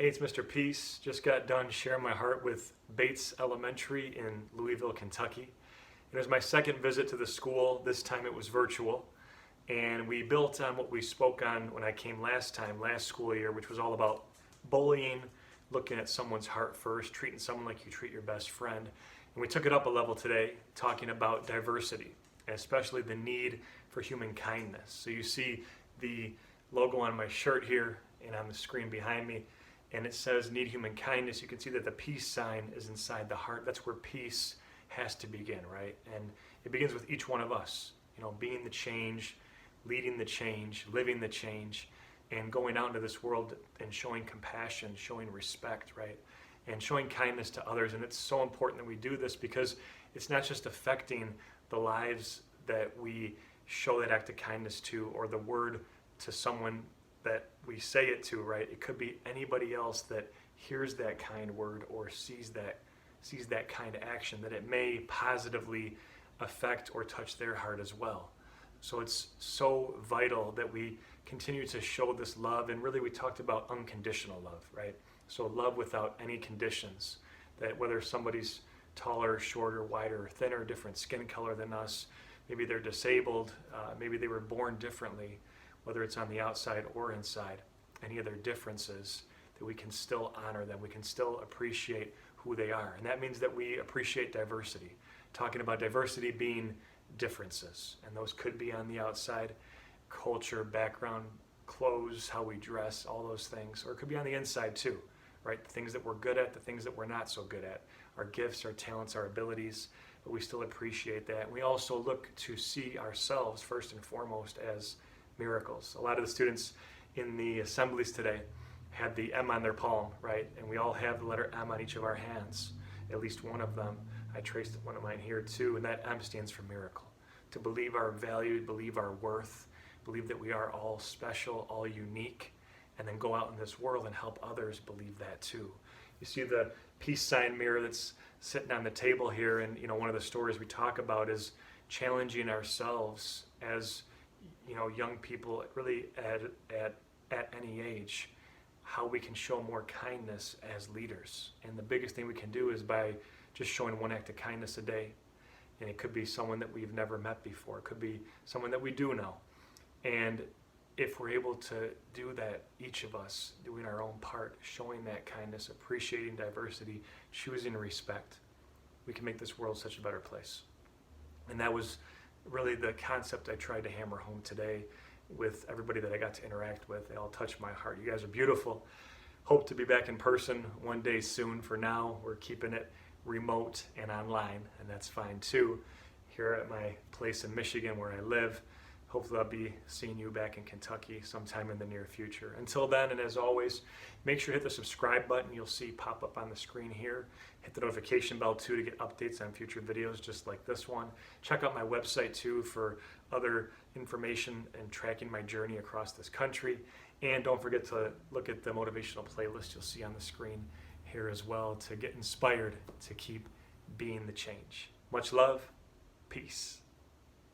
Hey, it's Mr. Peace. Just got done sharing my heart with Bates Elementary in Louisville, Kentucky. It was my second visit to the school. This time it was virtual. And we built on what we spoke on when I came last school year, which was all about bullying, looking at someone's heart first, treating someone like you treat your best friend. And we took it up a level today, talking about diversity, and especially the need for human kindness. So you see the logo on my shirt here and on the screen behind me, and it says need human kindness. You can see that the peace sign is inside the heart. That's where peace has to begin, right? And it begins with each one of us, being the change, leading the change, living the change, and going out into this world and showing compassion, showing respect, right? And showing kindness to others. And it's so important that we do this because it's not just affecting the lives that we show that act of kindness to, or the word to someone that we say it to, right? It could be anybody else that hears that kind word or sees that kind of action, that it may positively affect or touch their heart as well. So it's so vital that we continue to show this love. And really we talked about unconditional love, right? So love without any conditions, that whether somebody's taller, shorter, wider, thinner, different skin color than us, maybe they're disabled, maybe they were born differently, whether it's on the outside or inside, any of their differences, that we can still honor them. We can still appreciate who they are. And that means that we appreciate diversity. Talking about diversity being differences. And those could be on the outside, culture, background, clothes, how we dress, all those things. Or it could be on the inside too, right? The things that we're good at, the things that we're not so good at. Our gifts, our talents, our abilities. But we still appreciate that. We also look to see ourselves first and foremost as miracles. A lot of the students in the assemblies today had the M on their palm, right? And we all have the letter M on each of our hands, at least one of them. I traced one of mine here too, and that M stands for miracle. To believe our value, believe our worth, believe that we are all special, all unique, and then go out in this world and help others believe that too. You see the peace sign mirror that's sitting on the table here, and one of the stories we talk about is challenging ourselves as young people, really at any age, how we can show more kindness as leaders. And the biggest thing we can do is by just showing one act of kindness a day. And it could be someone that we've never met before. It could be someone that we do know. And if we're able to do that, each of us doing our own part, showing that kindness, appreciating diversity, choosing respect, we can make this world such a better place. And that was really the concept I tried to hammer home today with everybody that I got to interact with. They all touched my heart. You guys are beautiful. Hope to be back in person one day soon. For now, we're keeping it remote and online, and that's fine too. Here at my place in Michigan where I live, hopefully I'll be seeing you back in Kentucky sometime in the near future. Until then, and as always, make sure to hit the subscribe button you'll see pop up on the screen here. Hit the notification bell too to get updates on future videos just like this one. Check out my website too for other information and tracking my journey across this country. And don't forget to look at the motivational playlist you'll see on the screen here as well to get inspired to keep being the change. Much love. Peace.